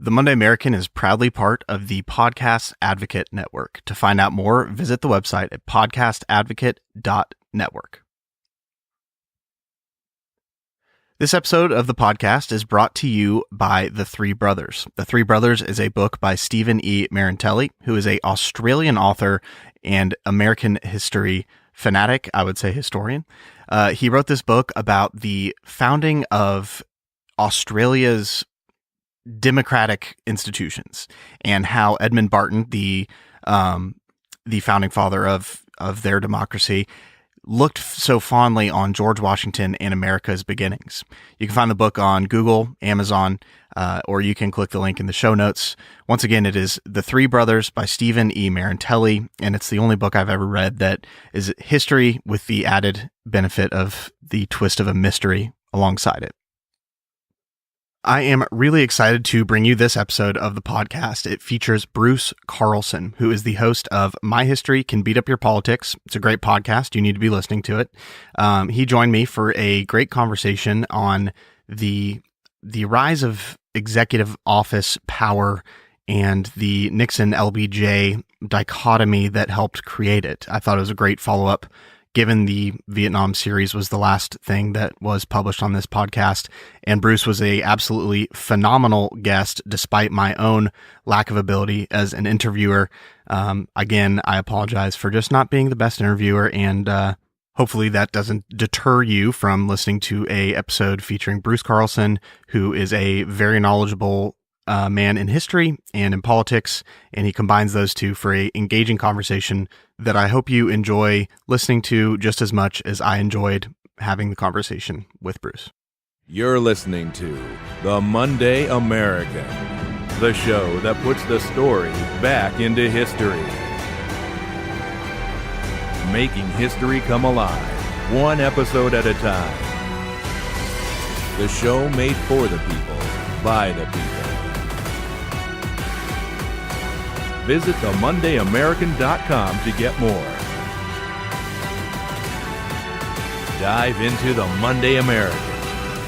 The Monday American is proudly part of the Podcast Advocate Network. To find out more, visit the website at podcastadvocate.network. This episode of the podcast is brought to you by The Three Brothers. The Three Brothers is a book by Stephen E. Marantelli, who is an Australian author and American history fanatic, I would say historian. He wrote this book about the founding of Australia's democratic institutions and how Edmund Barton, the founding father of their democracy, looked so fondly on George Washington and America's beginnings. You can find the book on Google, Amazon, or you can click the link in the show notes. Once again, it is The Three Brothers by Stephen E. Marantelli, and it's the only book I've ever read that is history with the added benefit of the twist of a mystery alongside it. I am really excited to bring you this episode of the podcast. It features Bruce Carlson, who is the host of My History Can Beat Up Your Politics. It's a great podcast. You need to be listening to it. He joined me for a great conversation on the rise of executive office power and the Nixon-LBJ dichotomy that helped create it. I thought it was a great follow-up, given the Vietnam series was the last thing that was published on this podcast. And Bruce was a absolutely phenomenal guest, despite my own lack of ability as an interviewer. Again, I apologize for just not being the best interviewer, and hopefully that doesn't deter you from listening to a episode featuring Bruce Carlson, who is a very knowledgeable man in history and in politics, and he combines those two for a engaging conversation that I hope you enjoy listening to just as much as I enjoyed having the conversation with Bruce. You're listening to The Monday American, the show that puts the story back into history. Making history come alive, one episode at a time. The show made for the people, by the people. Visit theMondayAmerican.com to get more. Dive into The Monday American.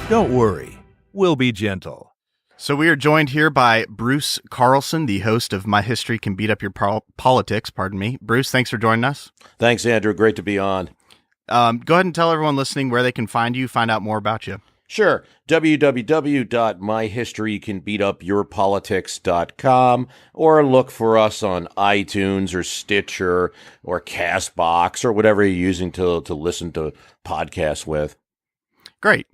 Don't worry, we'll be gentle. So we are joined here by Bruce Carlson, the host of My History Can Beat Up Your Politics. Pardon me. Bruce, thanks for joining us. Thanks, Andrew. Great to be on. Go ahead and tell everyone listening where they can find you, find out more about you. Sure. www.myhistorycanbeatupyourpolitics.com, or look for us on iTunes or Stitcher or Castbox or whatever you're using to listen to podcasts with. Great.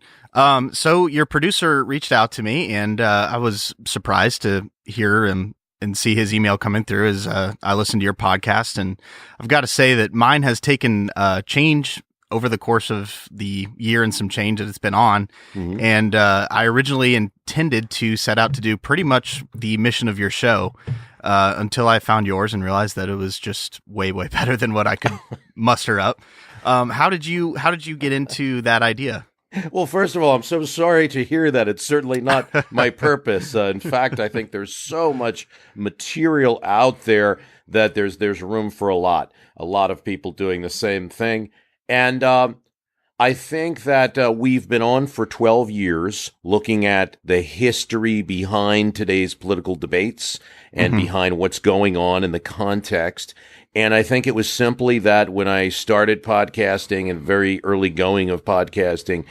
So your producer reached out to me, and I was surprised to hear and see his email coming through as I listened to your podcast. And I've got to say that mine has taken change over the course of the year and some change that it's been on. Mm-hmm. And I originally intended to set out to do pretty much the mission of your show until I found yours and realized that it was just way, way better than what I could muster up. How did you get into that idea? Well, first of all, I'm so sorry to hear that. It's certainly not my purpose. In fact, I think there's so much material out there that there's room for a lot of people doing the same thing. And I think that we've been on for 12 years looking at the history behind today's political debates and behind what's going on in the context. And I think it was simply that when I started podcasting and very early going of podcasting,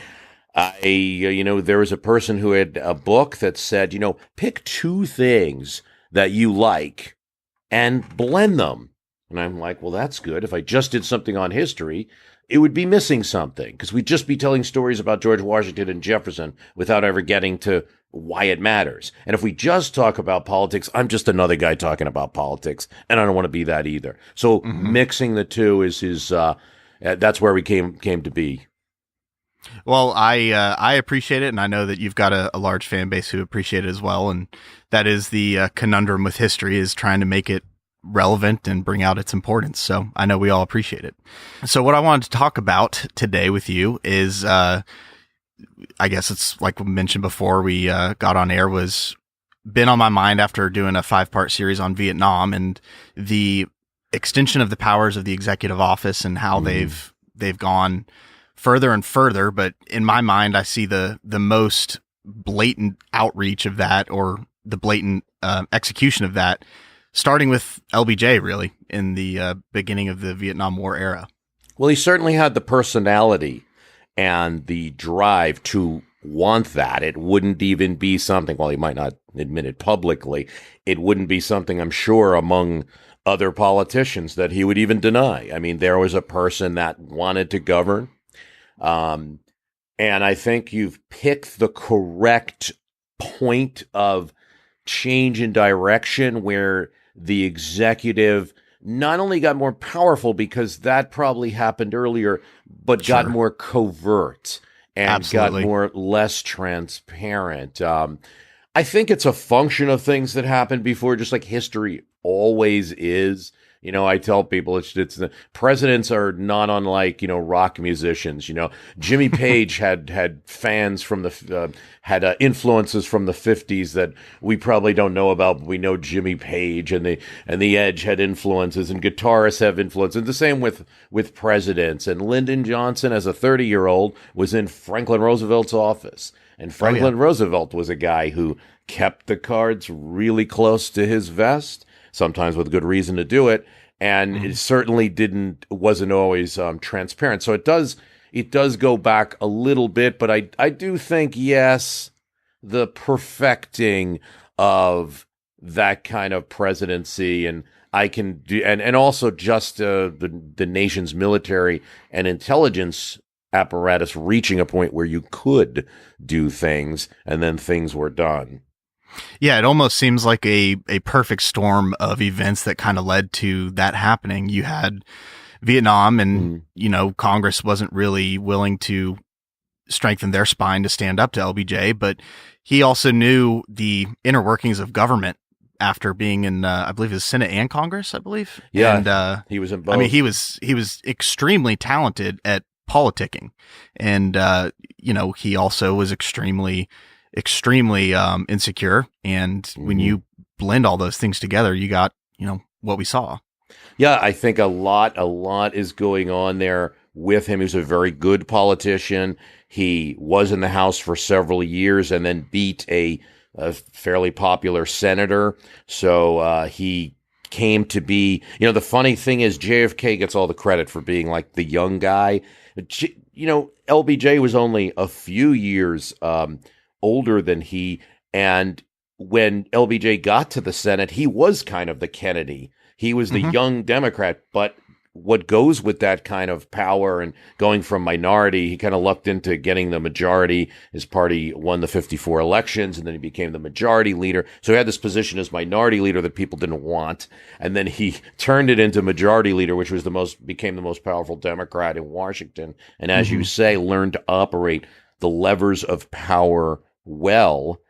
there was a person who had a book that said, pick two things that you like and blend them. And I'm like, well, that's good. If I just did something on history, it would be missing something, because we'd just be telling stories about George Washington and Jefferson without ever getting to why it matters. And if we just talk about politics, I'm just another guy talking about politics, and I don't want to be that either. So mixing the two is that's where we came to be. Well, I appreciate it, and I know that you've got a large fan base who appreciate it as well, and that is the conundrum with history, is trying to make it relevant and bring out its importance. So I know we all appreciate it. So what I wanted to talk about today with you is, I guess it's like we mentioned before we got on air, was been on my mind after doing a 5-part series on Vietnam and the extension of the powers of the executive office and how they've gone further and further. But in my mind, I see the most blatant outreach of that, or the blatant execution of that, starting with LBJ, really, in the beginning of the Vietnam War era. Well, he certainly had the personality and the drive to want that. It wouldn't even be something, while he might not admit it publicly, it wouldn't be something, I'm sure, among other politicians that he would even deny. I mean, there was a person that wanted to govern. And I think you've picked the correct point of change in direction where the executive not only got more powerful, because that probably happened earlier, but got more covert and got less transparent. I think it's a function of things that happened before, just like history always is. You know, I tell people it's the presidents are not unlike, rock musicians. Jimmy Page had fans from had influences from the 50s that we probably don't know about, but we know Jimmy Page, and the Edge had influences, and guitarists have influences. The same with presidents. And Lyndon Johnson, as a 30-year-old, was in Franklin Roosevelt's office. And Franklin Roosevelt was a guy who kept the cards really close to his vest, sometimes with good reason to do it, and it certainly wasn't always transparent. So it does go back a little bit, but I do think, yes, the perfecting of that kind of presidency, and I can do, and also just the nation's military and intelligence apparatus reaching a point where you could do things, and then things were done. Yeah, it almost seems like a perfect storm of events that kind of led to that happening. You had Vietnam, and, Congress wasn't really willing to strengthen their spine to stand up to LBJ, but he also knew the inner workings of government after being in, I believe, the Senate and Congress, I believe. Yeah, and, he was in both. I mean, he was extremely talented at politicking, and, he also was extremely insecure. And when you blend all those things together, you got, what we saw. Yeah, I think a lot is going on there with him. He was a very good politician. He was in the House for several years and then beat a fairly popular senator. So he came to be, the funny thing is JFK gets all the credit for being like the young guy. LBJ was only a few years older than he, and when LBJ got to the Senate, he was kind of the Kennedy. He was the young Democrat, but what goes with that kind of power and going from minority, he kind of lucked into getting the majority. His party won the 54 elections, and then he became the majority leader. So he had this position as minority leader that people didn't want, and then he turned it into majority leader, which was became the most powerful Democrat in Washington. And as you say, learned to operate the levers of power well,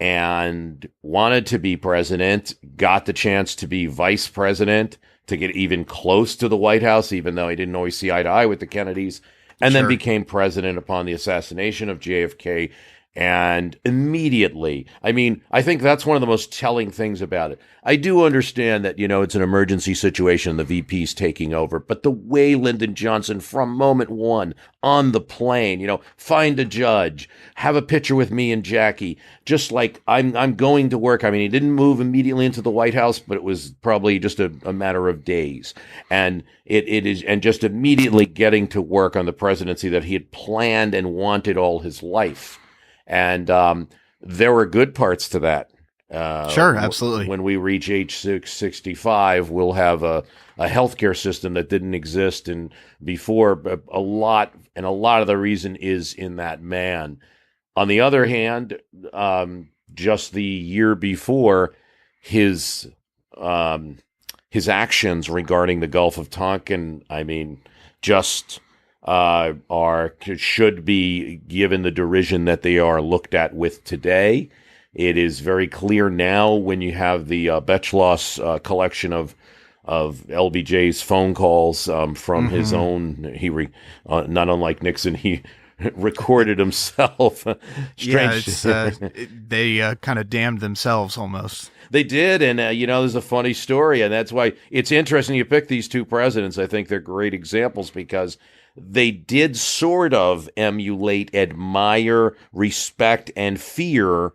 and wanted to be president, got the chance to be vice president, to get even close to the White House, even though he didn't always see eye to eye with the Kennedys, and then became president upon the assassination of JFK. And immediately, I mean, I think that's one of the most telling things about it. I do understand that, it's an emergency situation, the VP's taking over, but the way Lyndon Johnson, from moment one on the plane, find a judge, have a picture with me and Jackie, just like I'm going to work. I mean, he didn't move immediately into the White House, but it was probably just a matter of days. And and just immediately getting to work on the presidency that he had planned and wanted all his life. And there were good parts to that. Sure, absolutely. When we reach age 65, we'll have a healthcare system that didn't exist before. A lot of the reason is in that man. On the other hand, just the year before, his actions regarding the Gulf of Tonkin, I mean, just should be given the derision that they are looked at with today. It is very clear now when you have the Betchloss collection of LBJ's phone calls from his own. He not unlike Nixon, he recorded himself. Strange. Yeah, they kind of damned themselves almost. They did, and there's a funny story, and that's why it's interesting you pick these two presidents. I think they're great examples because they did sort of emulate, admire, respect, and fear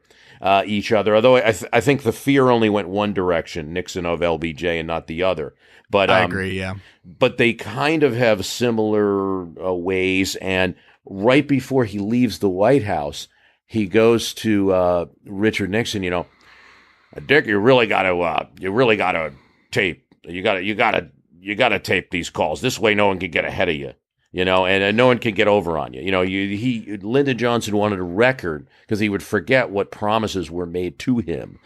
each other. Although I think the fear only went one direction, Nixon of LBJ, and not the other. But I agree. Yeah, but they kind of have similar ways. And right before he leaves the White House, he goes to Richard Nixon. Dick, you really got to tape. You got to tape these calls. This way, no one can get ahead of you. And no one can get over on you. Lyndon Johnson wanted a record because he would forget what promises were made to him.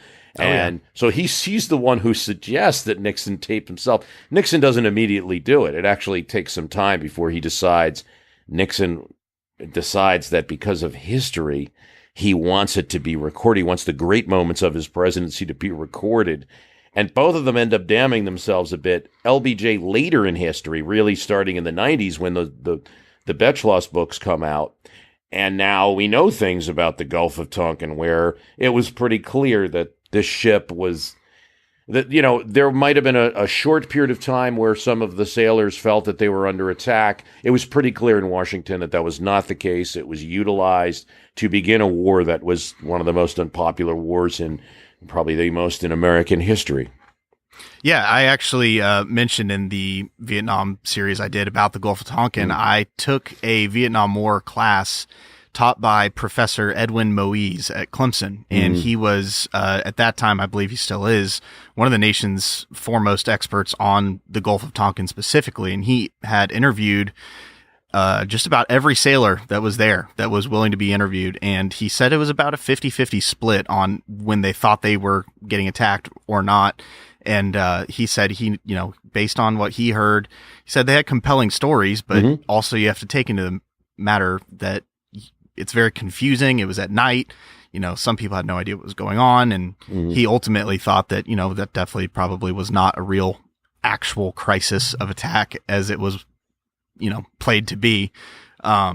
So he's the one who suggests that Nixon tape himself. Nixon doesn't immediately do it. It actually takes some time before Nixon decides that because of history, he wants it to be recorded. He wants the great moments of his presidency to be recorded. And both of them end up damning themselves a bit. LBJ later in history, really starting in the 90s when the Betschloss books come out. And now we know things about the Gulf of Tonkin where it was pretty clear that this ship was, that there might have been a short period of time where some of the sailors felt that they were under attack. It was pretty clear in Washington that was not the case. It was utilized to begin a war that was one of the most unpopular wars in probably the most in American history. Yeah, I actually mentioned in the Vietnam series I did about the Gulf of Tonkin, I took a Vietnam War class taught by Professor Edwin Moise at Clemson. And he was, at that time, I believe he still is, one of the nation's foremost experts on the Gulf of Tonkin specifically. And he had interviewed just about every sailor that was there that was willing to be interviewed. And he said it was about a 50-50 split on when they thought they were getting attacked or not. And he said based on what he heard, he said they had compelling stories, but also you have to take into the matter that it's very confusing. It was at night. Some people had no idea what was going on. And he ultimately thought that, that definitely probably was not a real actual crisis of attack as it was played to be. I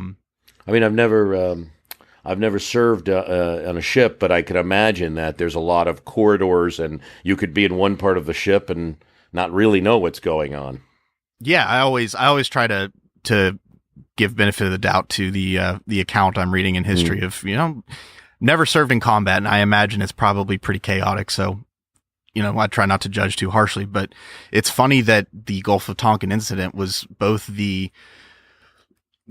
mean, I've never served on a ship, but I can imagine that there's a lot of corridors, and you could be in one part of the ship and not really know what's going on. Yeah, I always try to give benefit of the doubt to the account I'm reading in history of never served in combat, and I imagine it's probably pretty chaotic. So I try not to judge too harshly, but it's funny that the Gulf of Tonkin incident was both the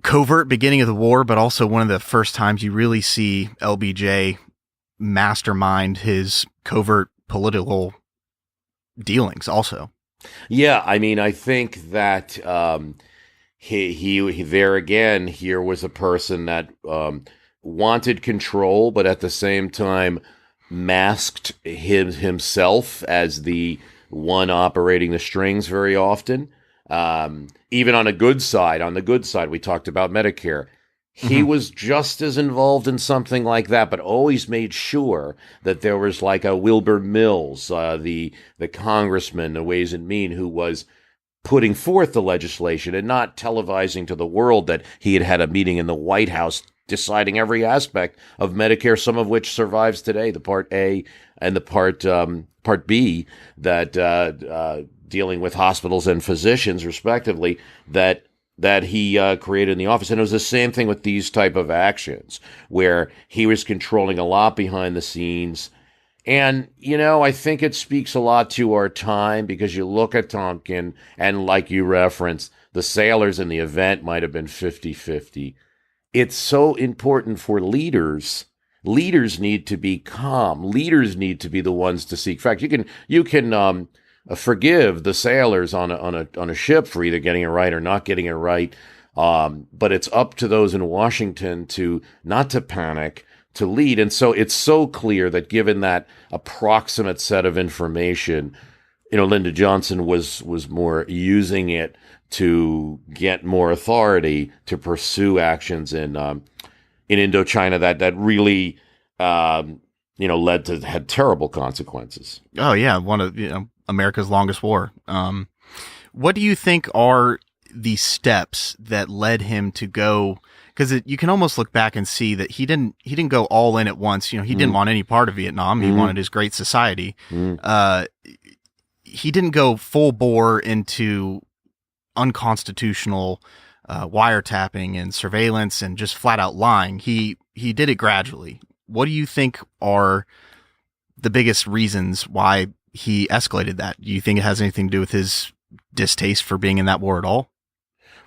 covert beginning of the war, but also one of the first times you really see LBJ mastermind his covert political dealings also. Yeah, I mean, I think that he there again, here was a person that wanted control, but at the same time masked himself as the one operating the strings very often. Even on the good side, we talked about Medicare. He was just as involved in something like that, but always made sure that there was like a Wilbur Mills, the congressman, the Ways and Means, who was putting forth the legislation and not televising to the world that he had had a meeting in the White House deciding every aspect of Medicare, some of which survives today, the Part A and the Part B, that dealing with hospitals and physicians, respectively, that he created in the office. And it was the same thing with these type of actions, where he was controlling a lot behind the scenes. And, I think it speaks a lot to our time, because you look at Tonkin, and like you referenced, the sailors in the event might have been 50-50. It's so important for leaders. Leaders need to be calm. Leaders need to be the ones to seek fact. You can forgive the sailors on a ship for either getting it right or not getting it right, but it's up to those in Washington to not to panic, to lead. And so it's so clear that given that approximate set of information, Lyndon Johnson was more using it to get more authority to pursue actions in Indochina that really had terrible consequences. Oh yeah, one of America's longest war. What do you think are the steps that led him to go? Because you can almost look back and see that he didn't go all in at once. He didn't want any part of Vietnam. He wanted his great society. He didn't go full bore into unconstitutional wiretapping and surveillance and just flat out lying. He did it gradually. what do you think are the biggest reasons why he escalated that? Do you think it has anything to do with his distaste for being in that war at all?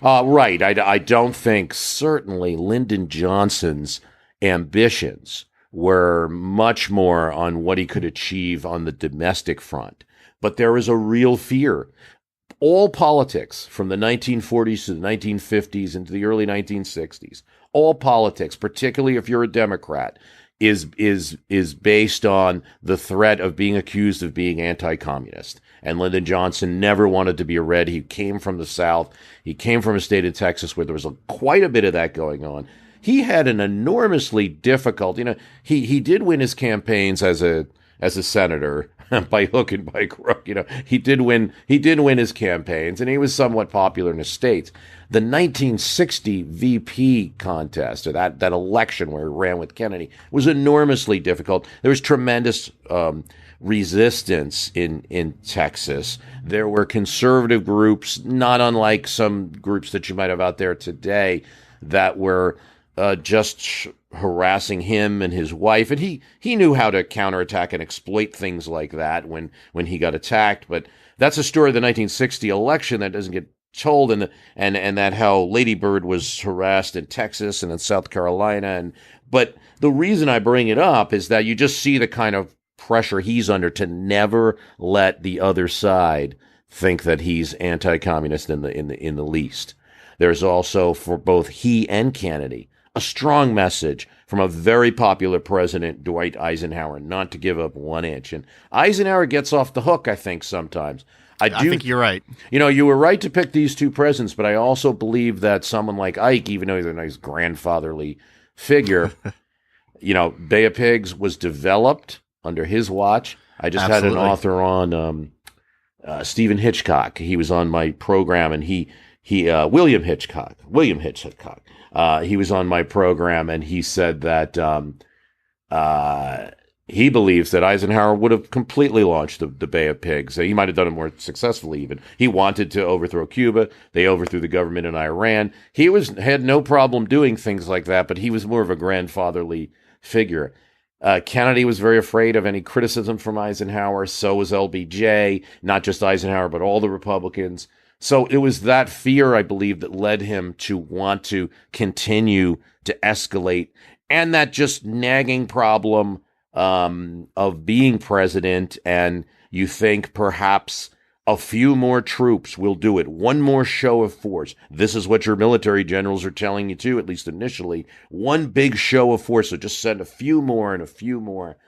Right. I don't think certainly Lyndon Johnson's ambitions were much more on what he could achieve on the domestic front. But there was a real fear. All politics from the 1940s to the 1950s into the early 1960s, all politics, particularly if you're a Democrat, is based on the threat of being accused of being anti-communist. And Lyndon Johnson never wanted to be a red. He came from the South. He came from a state of Texas where there was quite a bit of that going on. He had an enormously difficult, he did win his campaigns as a senator by hook and by crook. He did win his campaigns, and he was somewhat popular in his states. The 1960 VP contest, or that election where he ran with Kennedy, was enormously difficult. There was tremendous resistance in Texas. There were conservative groups, not unlike some groups that you might have out there today, that were just harassing him and his wife. And he knew how to counterattack and exploit things like that when he got attacked. But that's a story of the 1960 election that doesn't get told, and that how Lady Bird was harassed in Texas and in South Carolina. But the reason I bring it up is that you just see the kind of pressure he's under to never let the other side think that he's anti-communist in the least. There's also, for both he and Kennedy, a strong message from a very popular president, Dwight Eisenhower, not to give up 1 inch. And Eisenhower gets off the hook, I think, sometimes. I think you're right. You were right to pick these two presidents, but I also believe that someone like Ike, even though he's a nice grandfatherly figure, Bay of Pigs was developed under his watch. I just Absolutely. had an author on, Stephen Hitchcock. He was on my program, and William Hitchcock. He was on my program, and he said that he believes that Eisenhower would have completely launched the Bay of Pigs. He might have done it more successfully even. He wanted to overthrow Cuba. They overthrew the government in Iran. He had no problem doing things like that, but he was more of a grandfatherly figure. Kennedy was very afraid of any criticism from Eisenhower. So was LBJ, not just Eisenhower, but all the Republicans. So it was that fear, I believe, that led him to want to continue to escalate, and that just nagging problem of being president. And you think perhaps a few more troops will do it. One more show of force. This is what your military generals are telling you too, at least initially. One big show of force. So just send a few more and a few more.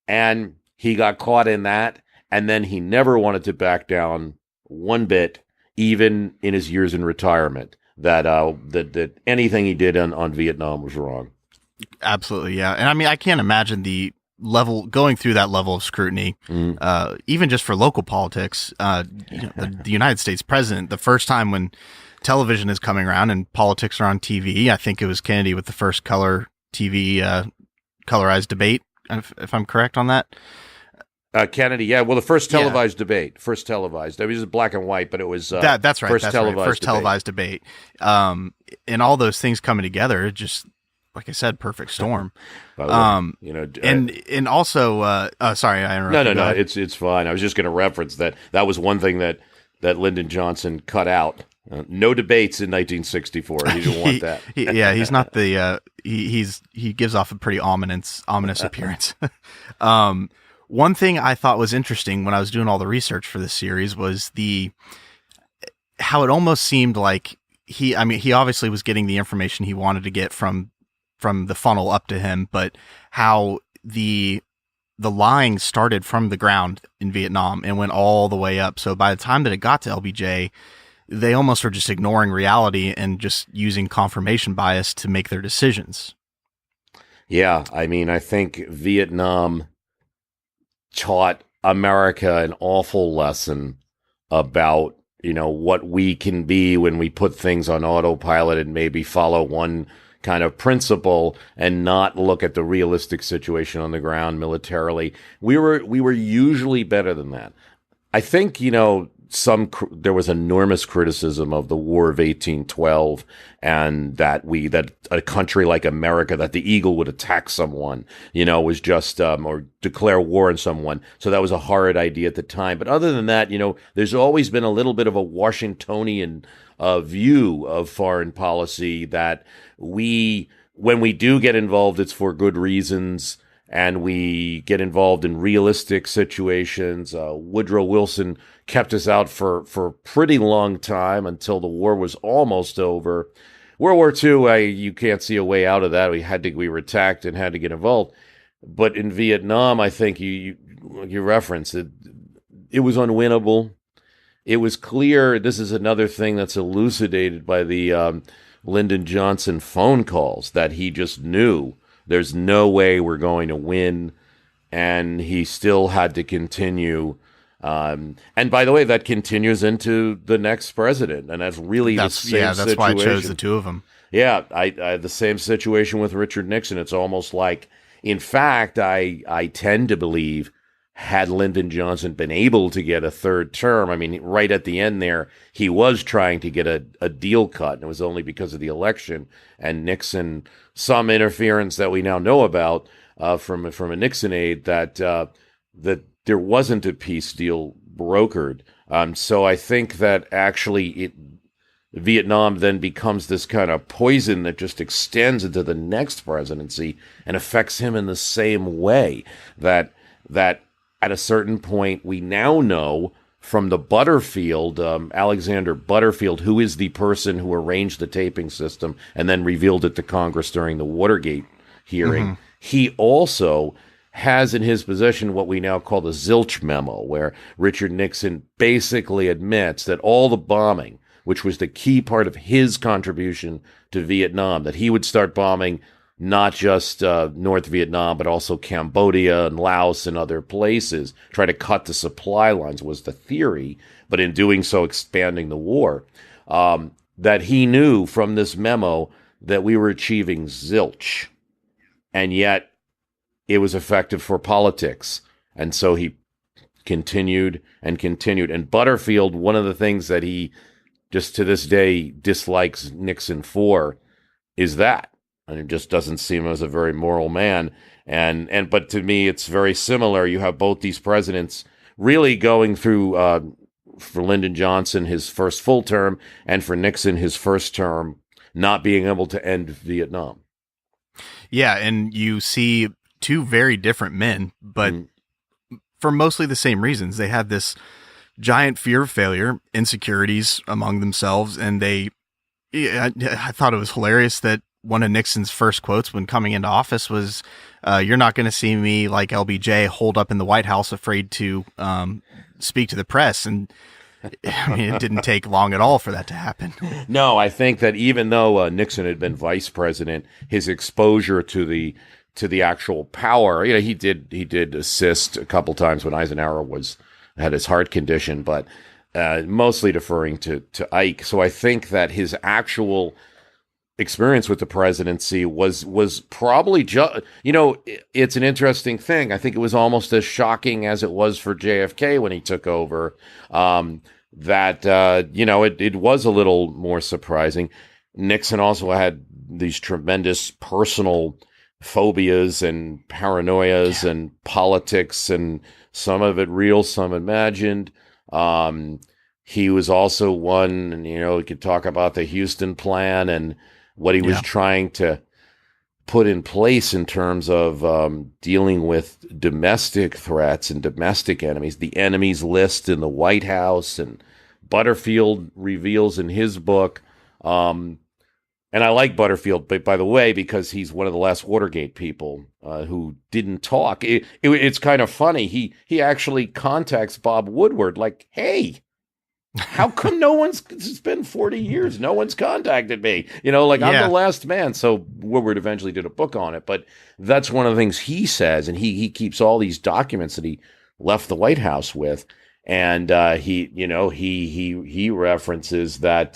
And he got caught in that. And then he never wanted to back down one bit, even in his years in retirement, that anything he did on Vietnam was wrong. Absolutely, yeah. And I mean, I can't imagine going through that level of scrutiny, even just for local politics. The United States president, the first time when television is coming around and politics are on TV, I think it was Kennedy with the first color TV, colorized debate, if I'm correct on that. Kennedy, yeah. Well, the first televised debate. First televised. It was black and white, but it was that's right. First Televised debate. And all those things coming together, just like I said, perfect storm. And also, sorry, I interrupted. No. It's fine. I was just going to reference that was one thing that Lyndon Johnson cut out. No debates in 1964. He didn't want that. He's not the. He gives off a pretty ominous appearance. One thing I thought was interesting when I was doing all the research for this series was how it almost seemed like he obviously was getting the information he wanted to get from the funnel up to him, but how the lying started from the ground in Vietnam and went all the way up. So by the time that it got to LBJ, they almost were just ignoring reality and just using confirmation bias to make their decisions. Yeah, I mean, I think Vietnam taught America an awful lesson about, what we can be when we put things on autopilot and maybe follow one kind of principle and not look at the realistic situation on the ground militarily. We were usually better than that. I think, there was enormous criticism of the War of 1812, and that a country like America, that the eagle would attack someone, was just or declare war on someone. So that was a horrid idea at the time. But other than that, there's always been a little bit of a Washingtonian view of foreign policy, that when we do get involved, it's for good reasons. And we get involved in realistic situations. Woodrow Wilson kept us out for a pretty long time, until the war was almost over. World War II, you can't see a way out of that. We were attacked and had to get involved. But in Vietnam, I think you referenced it. It was unwinnable. It was clear. This is another thing that's elucidated by the Lyndon Johnson phone calls, that he just knew there's no way we're going to win, and he still had to continue. And by the way, that continues into the next president, and that's really the same situation. That's why I chose the two of them. Yeah, I had the same situation with Richard Nixon. It's almost like, in fact, I tend to believe, had Lyndon Johnson been able to get a third term, I mean, right at the end there, he was trying to get a deal cut, and it was only because of the election and Nixon, some interference that we now know about from a Nixon aide, that there wasn't a peace deal brokered. So I think that actually Vietnam then becomes this kind of poison that just extends into the next presidency and affects him in the same way, that at a certain point, we now know from the Butterfield, Alexander Butterfield, who is the person who arranged the taping system and then revealed it to Congress during the Watergate hearing. Mm-hmm. He also has in his possession what we now call the Zilch memo, where Richard Nixon basically admits that all the bombing, which was the key part of his contribution to Vietnam, that he would start bombing not just North Vietnam, but also Cambodia and Laos and other places, try to cut the supply lines was the theory, but in doing so, expanding the war. That he knew from this memo that we were achieving zilch, and yet it was effective for politics. And so he continued and continued. And Butterfield, one of the things that he just to this day dislikes Nixon for is that. And it just doesn't seem as a very moral man. But to me, it's very similar. You have both these presidents really going through, for Lyndon Johnson, his first full term, and for Nixon, his first term, not being able to end Vietnam. Yeah, and you see two very different men, but for mostly the same reasons. They had this giant fear of failure, insecurities among themselves, and I thought it was hilarious that one of Nixon's first quotes when coming into office was, "You're not going to see me like LBJ holed up in the White House afraid to speak to the press." And I mean, it didn't take long at all for that to happen. No, I think that even though Nixon had been vice president, his exposure to the actual power, he did assist a couple times when Eisenhower had his heart condition, but mostly deferring to Ike. So I think that his actual experience with the presidency was probably it's an interesting thing. I think it was almost as shocking as it was for JFK when he took over. It was a little more surprising. Nixon also had these tremendous personal phobias and paranoias and politics, and some of it real, some imagined. He was also one, we could talk about the Houston plan and what he was trying to put in place in terms of dealing with domestic threats and domestic enemies, the enemies list in the White House, and Butterfield reveals in his book. And I like Butterfield, but by the way, because he's one of the last Watergate people who didn't talk. It's kind of funny. He actually contacts Bob Woodward like, "Hey, how come it's been 40 years, no one's contacted me? I'm the last man." So Woodward eventually did a book on it, but that's one of the things he says, and he keeps all these documents that he left the White House with, and he references that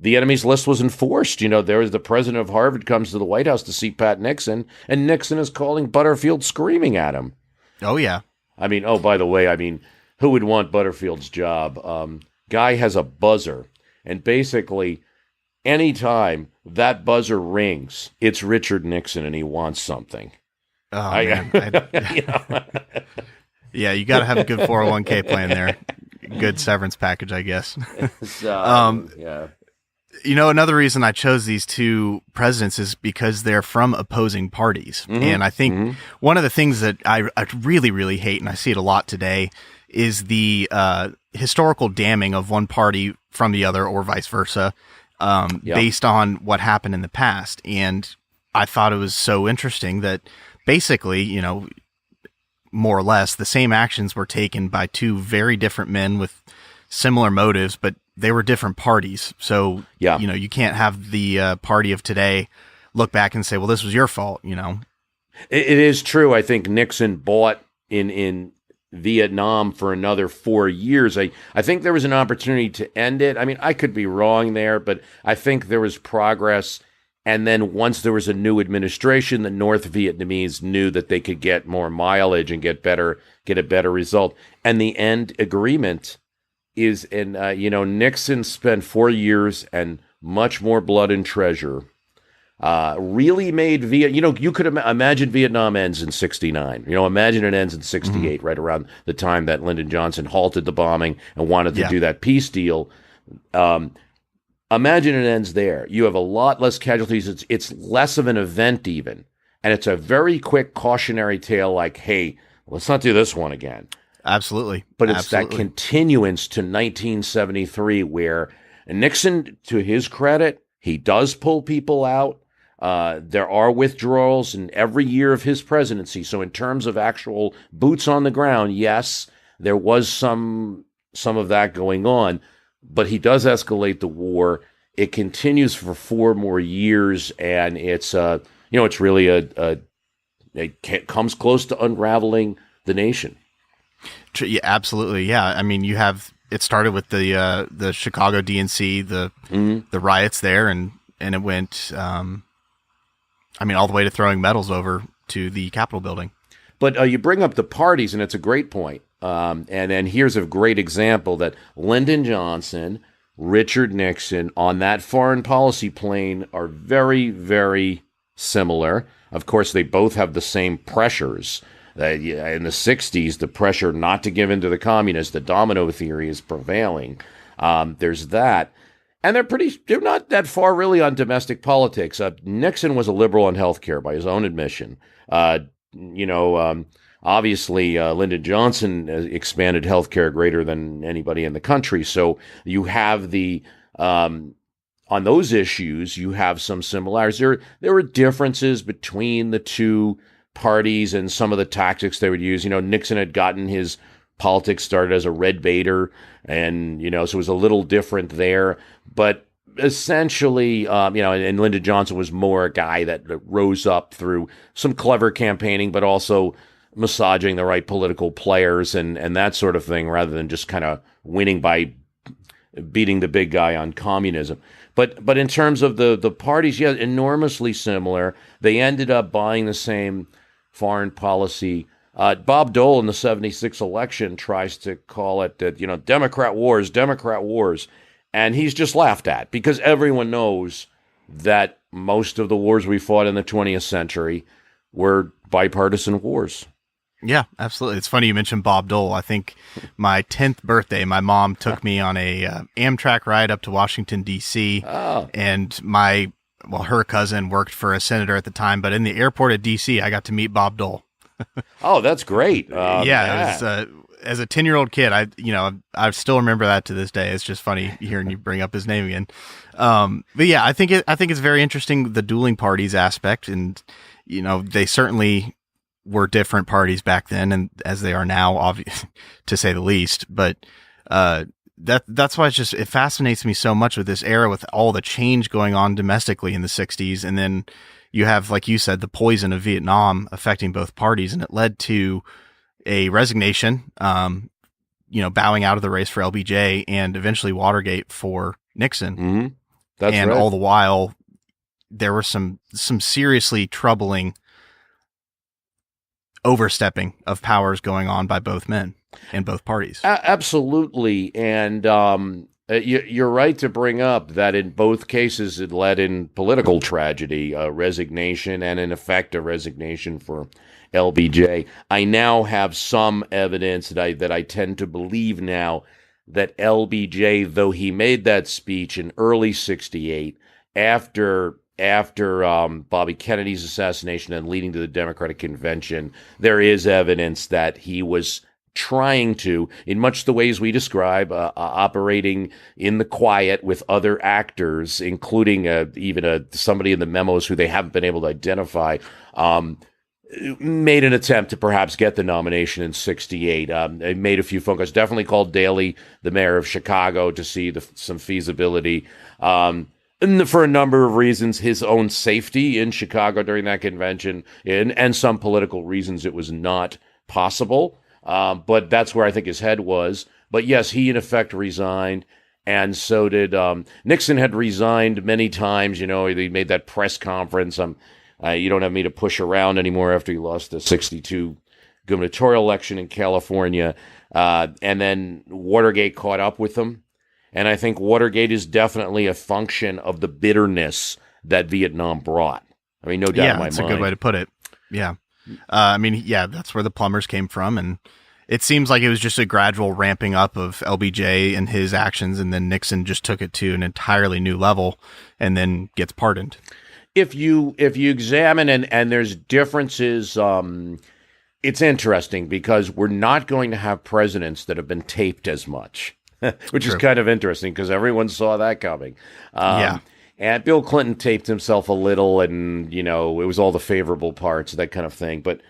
the enemies list was enforced. There was the president of Harvard comes to the White House to see Pat Nixon, and Nixon is calling Butterfield, screaming at him. Oh yeah. By the way, who would want Butterfield's job? Guy has a buzzer, and basically, anytime that buzzer rings, it's Richard Nixon, and he wants something. Oh, man. Yeah, you got to have a good 401k plan there. Good severance package, I guess. Yeah. Another reason I chose these two presidents is because they're from opposing parties. Mm-hmm. And I think one of the things that I really, really hate, and I see it a lot today, is the historical damning of one party from the other or vice versa, based on what happened in the past. And I thought it was so interesting that basically, more or less, the same actions were taken by two very different men with similar motives, but they were different parties. So, you can't have the party of today look back and say, well, this was your fault, It is true. I think Nixon bought in Vietnam for another 4 years. I think there was an opportunity to end it. I mean, I could be wrong there, but I think there was progress. And then once there was a new administration, the North Vietnamese knew that they could get more mileage and get a better result. And the end agreement is, Nixon spent 4 years and much more blood and treasure. Really made you could imagine Vietnam ends in 69. Imagine it ends in 68, right around the time that Lyndon Johnson halted the bombing and wanted to do that peace deal. Imagine it ends there. You have a lot less casualties. It's less of an event even. And it's a very quick cautionary tale like, hey, let's not do this one again. Absolutely. But it's that continuance to 1973 where Nixon, to his credit, he does pull people out. There are withdrawals in every year of his presidency. So in terms of actual boots on the ground, yes, there was some of that going on. But he does escalate the war. It continues for 4 more years, and it's it's really it comes close to unraveling the nation. Yeah, absolutely. Yeah, I mean, it started with the Chicago DNC, the riots there, and it went, all the way to throwing medals over to the Capitol building. But you bring up the parties, and it's a great point. And here's a great example that Lyndon Johnson, Richard Nixon on that foreign policy plane are very, very similar. Of course, they both have the same pressures. In the 60s, the pressure not to give in to the communists, the domino theory is prevailing. There's that. And they're not that far really on domestic politics. Nixon was a liberal on health care by his own admission. Obviously, Lyndon Johnson expanded healthcare greater than anybody in the country. So you have on those issues, you have some similarities. There were differences between the two parties and some of the tactics they would use. Nixon had gotten his politics started as a red baiter, and so it was a little different there. But essentially, and Lyndon Johnson was more a guy that rose up through some clever campaigning, but also massaging the right political players and that sort of thing, rather than just kind of winning by beating the big guy on communism. But in terms of the parties, yeah, enormously similar. They ended up buying the same foreign policy. Bob Dole in the 76 election tries to call it that, Democrat wars. And he's just laughed at because everyone knows that most of the wars we fought in the 20th century were bipartisan wars. Yeah, absolutely. It's funny you mentioned Bob Dole. I think my 10th birthday, my mom took me on a Amtrak ride up to Washington, D.C. Oh. And her cousin worked for a senator at the time, but in the airport at D.C., I got to meet Bob Dole. Oh, that's great. Yeah. It was, as a 10-year-old kid, I still remember that to this day. It's just funny hearing you bring up his name again. But yeah, I think it's very interesting, the dueling parties aspect, and they certainly were different parties back then, and as they are now, to say the least. But that's why it fascinates me so much with this era, with all the change going on domestically in the 60s, and then you have, like you said, the poison of Vietnam affecting both parties, and it led to a resignation, bowing out of the race for LBJ, and eventually Watergate for Nixon. Mm-hmm. That's and right. All the while, there were some seriously troubling overstepping of powers going on by both men. in both parties. Absolutely. And you're right to bring up that in both cases it led in political tragedy, resignation, and in effect a resignation for LBJ. I now have some evidence that I tend to believe now that LBJ, though he made that speech in early '68 after Bobby Kennedy's assassination and leading to the Democratic Convention, there is evidence that he was trying to, in much the ways we describe, operating in the quiet with other actors, including even somebody in the memos who they haven't been able to identify, made an attempt to perhaps get the nomination in '68. They made a few phone calls, definitely called Daley, the mayor of Chicago, to see some feasibility. And for a number of reasons, his own safety in Chicago during that convention, and some political reasons, it was not possible. But that's where I think his head was. But yes, he in effect resigned, and so did Nixon. Had resigned many times. He made that press conference. You don't have me to push around anymore after he lost the '62 gubernatorial election in California. And then Watergate caught up with him. And I think Watergate is definitely a function of the bitterness that Vietnam brought. I mean, no doubt in my mind. Yeah, that's a good way to put it. Yeah. That's where the plumbers came from. And it seems like it was just a gradual ramping up of LBJ and his actions. And then Nixon just took it to an entirely new level and then gets pardoned. If you examine and there's differences, it's interesting because we're not going to have presidents that have been taped as much. Which is kind of interesting because everyone saw that coming. And Bill Clinton taped himself a little, and it was all the favorable parts, that kind of thing. But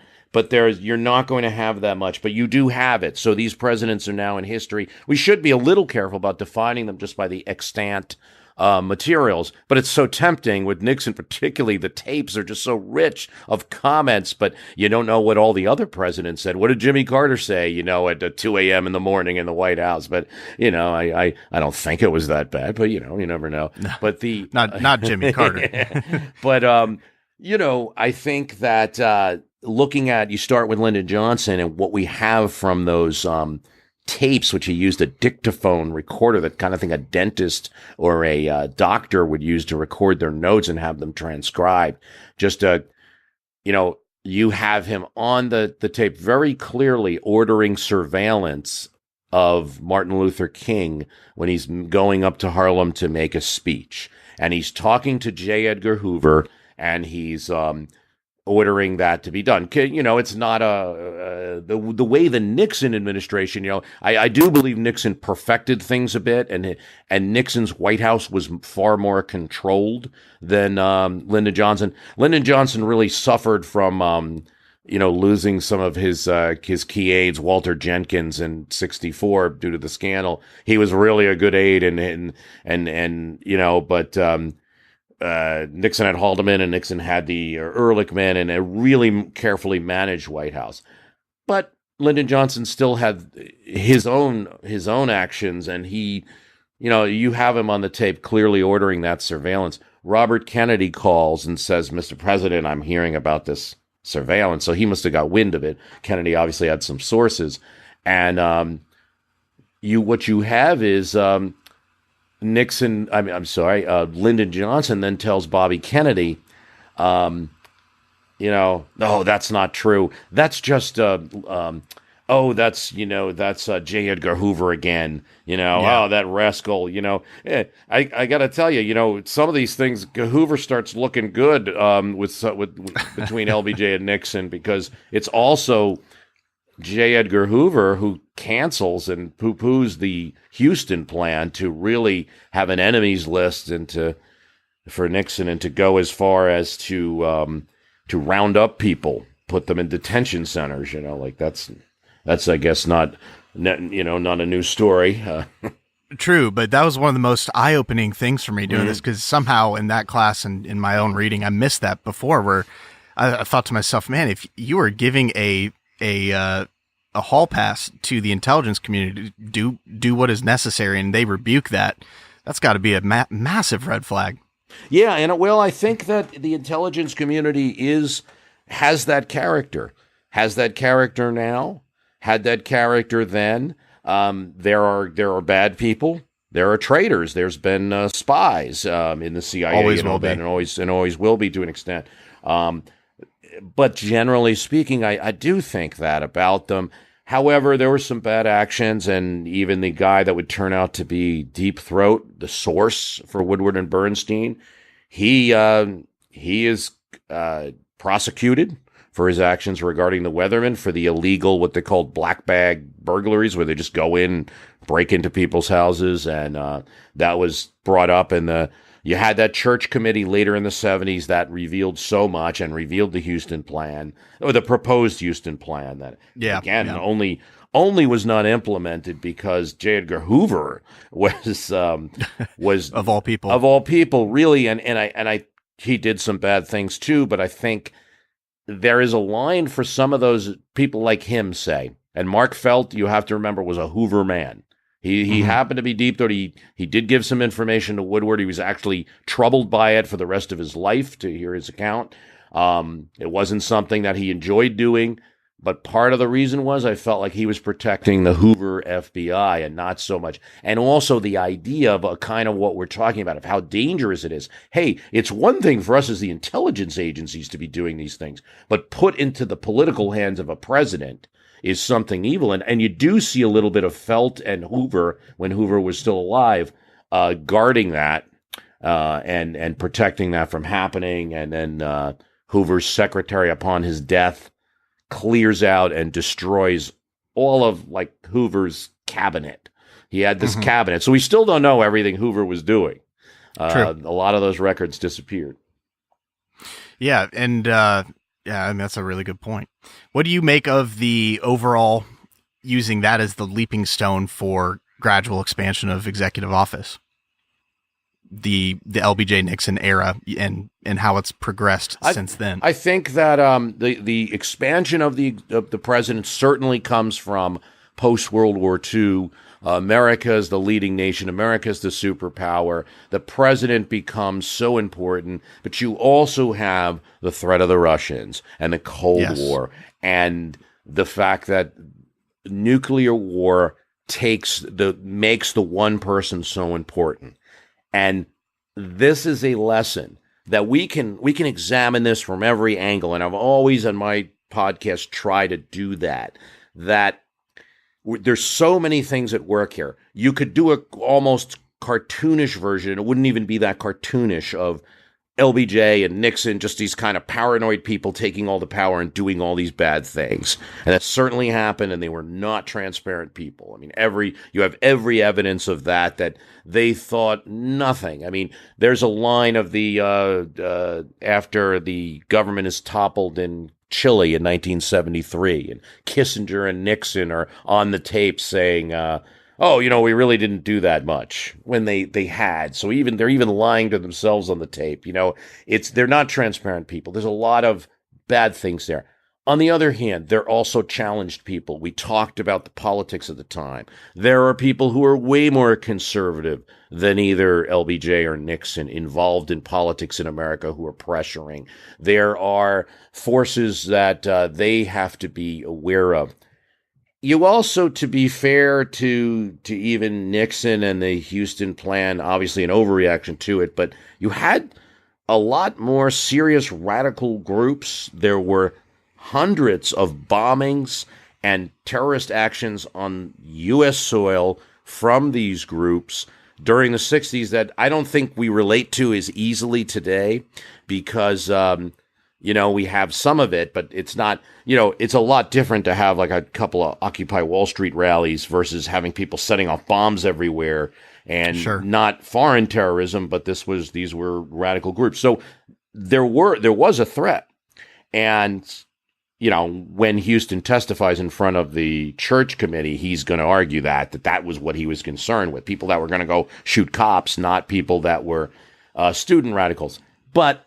you're not going to have that much, but you do have it. So these presidents are now in history. We should be a little careful about defining them just by the extant materials, but it's so tempting with Nixon, particularly. The tapes are just so rich of comments, but you don't know what all the other presidents said. What did Jimmy Carter say, at 2 a.m. in the morning in the White House? But, I don't think it was that bad, but, you never know. No, but not Jimmy Carter. But, I think that looking at, you start with Lyndon Johnson and what we have from those tapes, which he used a dictaphone recorder, that kind of thing a dentist or a doctor would use to record their notes and have them transcribed. Just you have him on the tape very clearly ordering surveillance of Martin Luther King when he's going up to Harlem to make a speech, and he's talking to J. Edgar Hoover, and he's ordering that to be done. It's not the way the Nixon administration, I do believe Nixon perfected things a bit, and Nixon's White House was far more controlled than Lyndon Johnson. Lyndon Johnson really suffered from losing some of his key aides, Walter Jenkins, in '64 due to the scandal. He was really a good aide, but Nixon had Haldeman, and Nixon had the Ehrlichman, and a really carefully managed White House. But Lyndon Johnson still had his own actions, and he, you have him on the tape clearly ordering that surveillance. Robert Kennedy calls and says, "Mr. President, I'm hearing about this surveillance." So he must have got wind of it. Kennedy obviously had some sources, and what you have is Lyndon Johnson then tells Bobby Kennedy, no, that's not true. That's just, that's J. Edgar Hoover again, Yeah. Oh, that rascal, I got to tell you, some of these things, Hoover starts looking good with between LBJ and Nixon, because it's also J. Edgar Hoover who cancels and poo-poos the Houston plan to really have an enemies list and for Nixon, and to go as far as to round up people, put them in detention centers. That's I guess not a new story. True, but that was one of the most eye-opening things for me doing this, because somehow in that class and in my own reading, I missed that before, where I thought to myself, man, if you were giving a hall pass to the intelligence community to do what is necessary, and they rebuke that, that's got to be a massive red flag. Yeah, and I think that the intelligence community has that character now, had that character then. There are bad people. There are traitors. There's been spies in the CIA. Always will be. And always will be to an extent. But generally speaking, I do think that about them. However, there were some bad actions, and even the guy that would turn out to be Deep Throat, the source for Woodward and Bernstein, he is prosecuted for his actions regarding the Weathermen for the illegal, what they called black bag burglaries, where they just go in, break into people's houses, and that was brought up in you had that church committee later in the 70s that revealed so much and revealed the Houston Plan, or the proposed Houston Plan, that, only was not implemented because J. Edgar Hoover was of all people, really, and he did some bad things too, but I think there is a line for some of those people like him, say, and Mark Felt, you have to remember, was a Hoover man. He happened to be Deep Throat. He did give some information to Woodward. He was actually troubled by it for the rest of his life, to hear his account. It wasn't something that he enjoyed doing, but part of the reason was I felt like he was protecting the Hoover FBI and not so much. And also the idea of a kind of what we're talking about, of how dangerous it is. Hey, it's one thing for us as the intelligence agencies to be doing these things, but put into the political hands of a president is something evil. And you do see a little bit of Felt and Hoover, when Hoover was still alive, guarding that and protecting that from happening. And then Hoover's secretary, upon his death, clears out and destroys all of like Hoover's cabinet. He had this cabinet. So we still don't know everything Hoover was doing. A lot of those records disappeared. Yeah. And that's a really good point. What do you make of the overall using that as the leaping stone for gradual expansion of executive office? The LBJ Nixon era and how it's progressed since then. I think that the expansion of the president certainly comes from post World War II. America is the leading nation. America is the superpower. The president becomes so important, but you also have the threat of the Russians and the Cold War, and the fact that nuclear war makes the one person so important. And this is a lesson that we can examine this from every angle. And I've always on my podcast tried to do that there's so many things at work here. You could do a almost cartoonish version. It wouldn't even be that cartoonish of LBJ and Nixon, just these kind of paranoid people taking all the power and doing all these bad things. And that certainly happened, and they were not transparent people. I mean, you have every evidence of that they thought nothing. I mean, there's a line of the after the government is toppled in Chile in 1973, and Kissinger and Nixon are on the tape saying, we really didn't do that much, when they had. So they're even lying to themselves on the tape. They're not transparent people. There's a lot of bad things there. On the other hand, they're also challenged people. We talked about the politics of the time. There are people who are way more conservative than either LBJ or Nixon involved in politics in America who are pressuring. There are forces that they have to be aware of. You also, to be fair to even Nixon and the Houston Plan, obviously an overreaction to it, but you had a lot more serious radical groups. There were hundreds of bombings and terrorist actions on U.S. soil from these groups during the 60s that I don't think we relate to as easily today because, we have some of it, but it's not, it's a lot different to have like a couple of Occupy Wall Street rallies versus having people setting off bombs everywhere and not foreign terrorism, but these were radical groups. So there was a threat. And when Houston testifies in front of the church committee, he's going to argue that was what he was concerned with, people that were going to go shoot cops, not people that were student radicals. But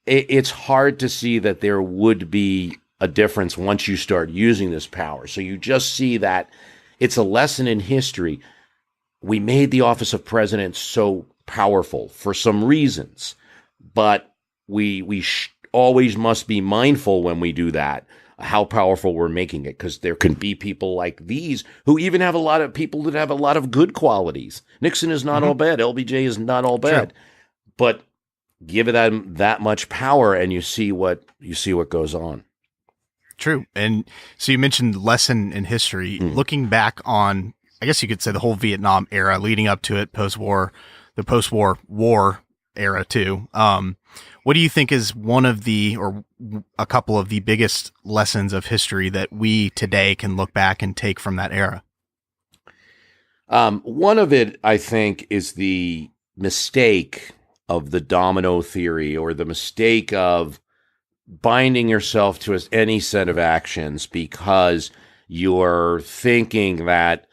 it's hard to see that there would be a difference once you start using this power. So you just see that it's a lesson in history. We made the office of president so powerful for some reasons, but we always must be mindful when we do that how powerful we're making it, because there can be people like these who even have a lot of people that have a lot of good qualities. Nixon is not all bad. LBJ is not all bad. True. But give it that much power, and you see what goes on. True. And so you mentioned lesson in history. Looking back on, I guess you could say, the whole Vietnam era leading up to it, post-war, the post-war war era too. What do you think is one of the, or a couple of the biggest lessons of history that we today can look back and take from that era? One of it, I think, is the mistake of the domino theory, or the mistake of binding yourself to any set of actions because you're thinking that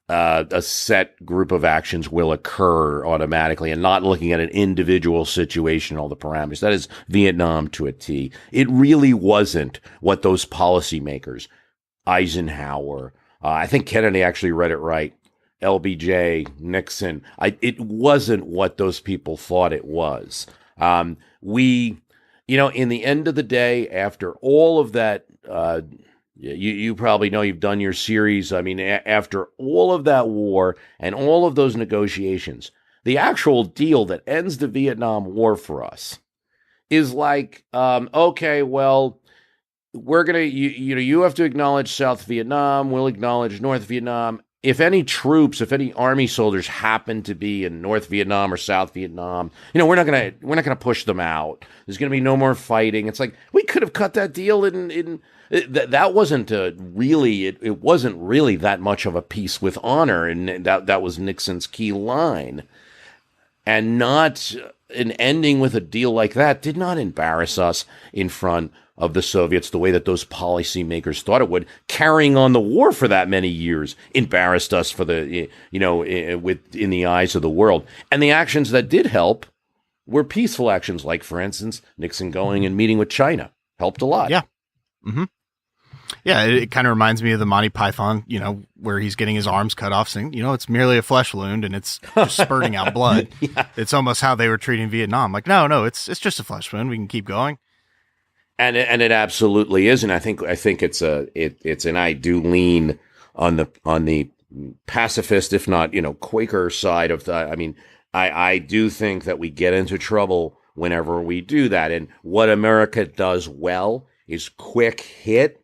a set group of actions will occur automatically, and not looking at an individual situation, all the parameters. That is Vietnam to a T. It really wasn't what those policymakers, Eisenhower, I think Kennedy actually read it right, LBJ, Nixon, it wasn't what those people thought it was. In the end of the day, after all of that, you probably know, you've done your series. I mean, after all of that war and all of those negotiations, the actual deal that ends the Vietnam War for us is like, okay, well, we're going to, you have to acknowledge South Vietnam. We'll acknowledge North Vietnam. If any army soldiers happen to be in North Vietnam or South Vietnam, we're not gonna push them out. There's gonna be no more fighting. It's like, we could have cut that deal that wasn't really, it wasn't really that much of a peace with honor, and that was Nixon's key line. And not an ending with a deal like that did not embarrass us in front of the Soviets the way that those policymakers thought it would. Carrying on the war for that many years embarrassed us in the eyes of the world. And the actions that did help were peaceful actions, like, for instance, Nixon going and meeting with China helped a lot. Yeah. Mm-hmm. Yeah, it kind of reminds me of the Monty Python, where he's getting his arms cut off, saying, it's merely a flesh wound and it's just spurting out blood. Yeah. It's almost how they were treating Vietnam. Like, no, it's just a flesh wound. We can keep going. And it absolutely is, and I think it's and I do lean on the pacifist, if not Quaker side of that. I mean, I do think that we get into trouble whenever we do that, and what America does well is quick hit,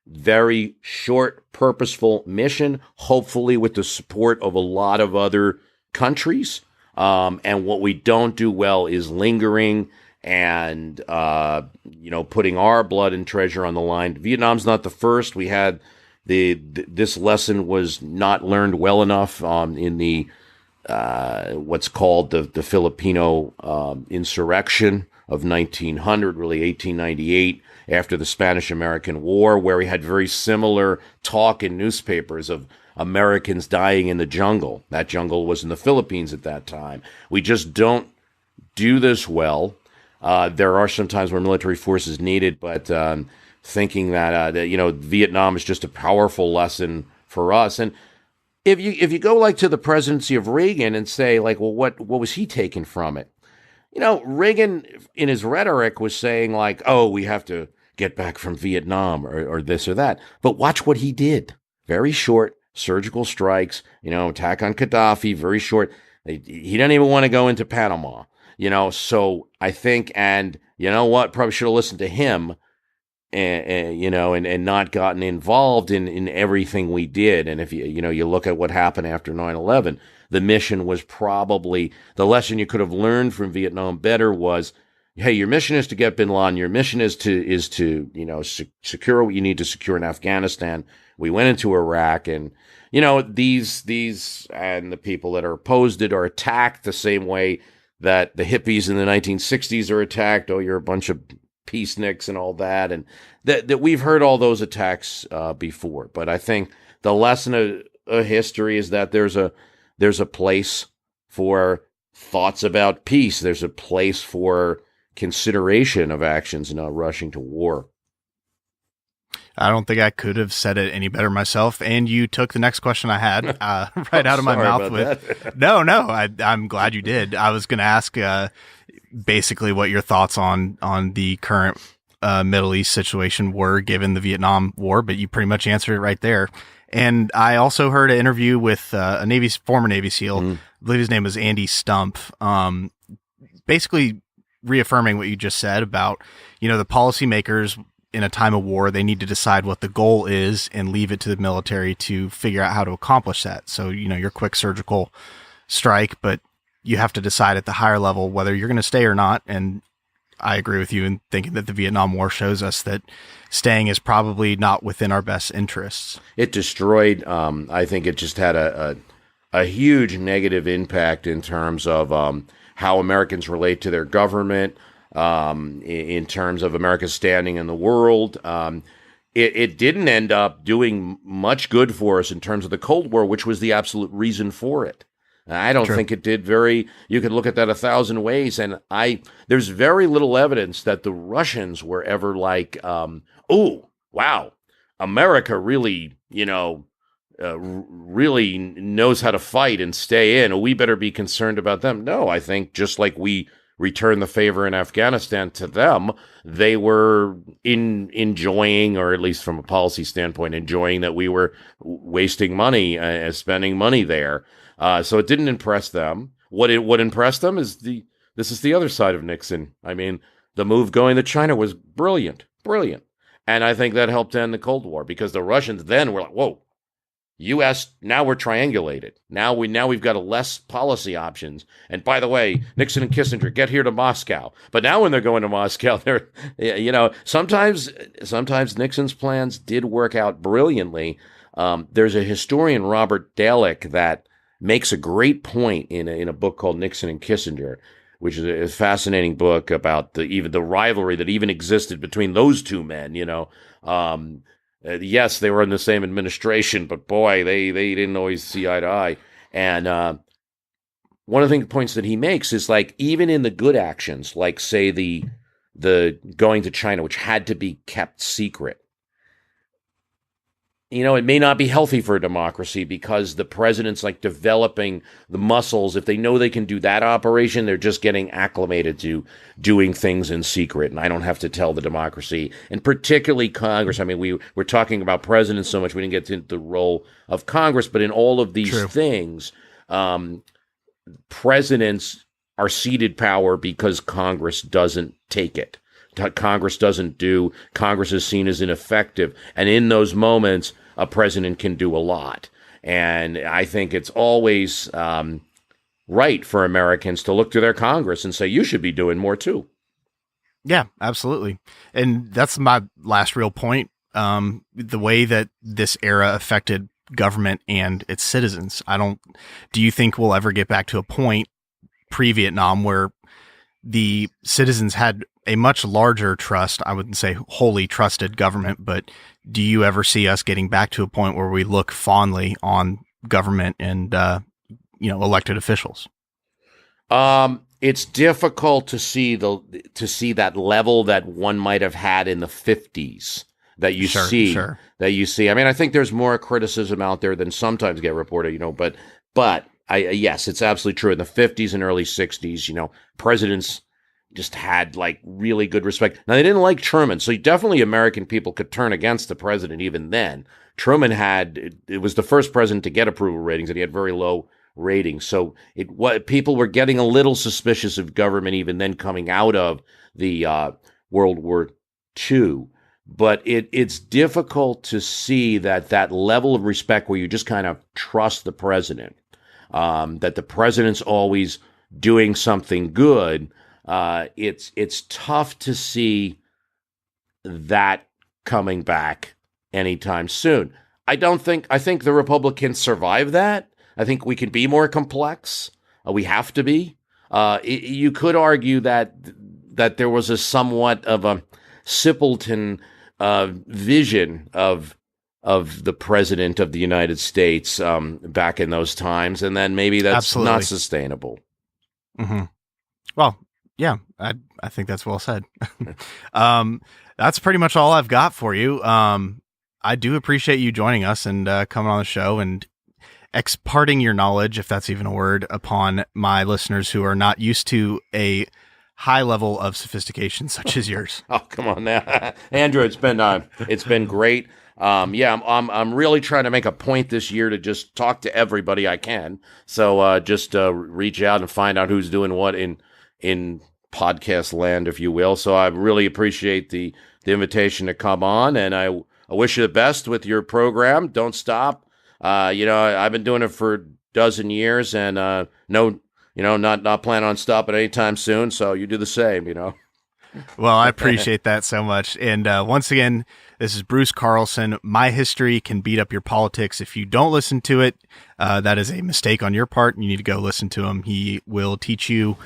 very short, purposeful mission, hopefully with the support of a lot of other countries. And what we don't do well is lingering and, putting our blood and treasure on the line. Vietnam's not the first. We had this lesson was not learned well enough in the what's called the Filipino insurrection of 1900, really 1898, after the Spanish-American War, where we had very similar talk in newspapers of Americans dying in the jungle. That jungle was in the Philippines at that time. We just don't do this well. There are some times where military force is needed, but thinking that Vietnam is just a powerful lesson for us. And if you go like to the presidency of Reagan and say, like, well, what was he taking from it? Reagan in his rhetoric was saying, like, oh, we have to get back from Vietnam or this or that. But watch what he did. Very short surgical strikes, attack on Gaddafi, very short. He didn't even want to go into Panama, so I think, and you know what, probably should have listened to him and not gotten involved in everything we did. And if you look at what happened after 9/11, the mission was probably the lesson you could have learned from Vietnam better was, hey, your mission is to get bin Laden. Your mission is to secure what you need to secure in Afghanistan. We went into Iraq, and these and the people that are opposed it are attacked the same way that the hippies in the 1960s are attacked. Oh, you're a bunch of peaceniks and all that, and that we've heard all those attacks before. But I think the lesson of history is that there's a place for thoughts about peace. There's a place for consideration of actions, not rushing to war. I don't think I could have said it any better myself. And you took the next question I had right out of my mouth with. No, I'm glad you did. I was going to ask basically what your thoughts on the current Middle East situation were given the Vietnam War, but you pretty much answered it right there. And I also heard an interview with a former Navy SEAL. I believe his name was Andy Stump, basically reaffirming what you just said about, the policymakers in a time of war, they need to decide what the goal is and leave it to the military to figure out how to accomplish that. So, your quick surgical strike, but you have to decide at the higher level whether you're going to stay or not. And I agree with you in thinking that the Vietnam War shows us that staying is probably not within our best interests. It destroyed, I think it just had a huge negative impact in terms of how Americans relate to their government, in terms of America's standing in the world. It didn't end up doing much good for us in terms of the Cold War, which was the absolute reason for it. I don't think it did you could look at that 1,000 ways, and there's very little evidence that the Russians were ever like, oh, wow, America really, really knows how to fight and stay in. We better be concerned about them. No, I think just like we return the favor in Afghanistan to them, they were enjoying, or at least from a policy standpoint, enjoying that we were wasting money, spending money there. So it didn't impress them. What impressed them is this is the other side of Nixon. I mean, the move going to China was brilliant. And I think that helped end the Cold War, because the Russians then were like, whoa, U.S., now we're triangulated. Now we've got less policy options. And by the way, Nixon and Kissinger, get here to Moscow. But now when they're going to Moscow, they're, sometimes Nixon's plans did work out brilliantly. There's a historian, Robert Dalick, that makes a great point in a book called Nixon and Kissinger, which is a fascinating book about even the rivalry that even existed between those two men. Yes, they were in the same administration, but boy, they didn't always see eye to eye. And one of the points that he makes is, like, even in the good actions, like say the going to China, which had to be kept secret. It may not be healthy for a democracy, because the president's like developing the muscles. If they know they can do that operation, they're just getting acclimated to doing things in secret. And I don't have to tell the democracy, and particularly Congress. I mean, we're talking about presidents so much, we didn't get into the role of Congress, but in all of these things, presidents are ceded power because Congress doesn't take it. Congress is seen as ineffective. And in those moments, a president can do a lot. And I think it's always right for Americans to look to their Congress and say, you should be doing more too. Yeah, absolutely. And that's my last real point. The way that this era affected government and its citizens. Do you think we'll ever get back to a point pre-Vietnam where the citizens had a much larger trust? I wouldn't say wholly trusted government, but do you ever see us getting back to a point where we look fondly on government and, elected officials? It's difficult to see that level that one might have had in the 50s that you see. I mean, I think there's more criticism out there than sometimes get reported, but yes, it's absolutely true. In the 50s and early 60s, presidents just had like really good respect. Now, they didn't like Truman, so definitely American people could turn against the president even then. Truman it was the first president to get approval ratings, and he had very low ratings. So people were getting a little suspicious of government even then, coming out of the World War II. But it's difficult to see that level of respect where you just kind of trust the president, that the president's always doing something good. It's tough to see that coming back anytime soon. I think the Republicans survive that. I think we can be more complex. We have to be. You could argue that there was a somewhat of a simpleton vision of the president of the United States back in those times, and then maybe that's Absolutely. Not sustainable. Mm-hmm. Well, yeah, I think that's well said. That's pretty much all I've got for you. I do appreciate you joining us and coming on the show and exparting your knowledge, if that's even a word, upon my listeners who are not used to a high level of sophistication such as yours. Oh, come on now, Andrew. It's been great. I'm really trying to make a point this year to just talk to everybody I can. So just reach out and find out who's doing what in podcast land, if you will. So I really appreciate the invitation to come on, and I wish you the best with your program. Don't stop. I've been doing it for a dozen years, and not planning on stopping anytime soon. So you do the same, Well, I appreciate that so much. And once again, this is Bruce Carlson. My history can beat up your politics. If you don't listen to it, that is a mistake on your part. You need to go listen to him. He will teach you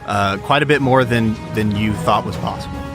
quite a bit more than you thought was possible.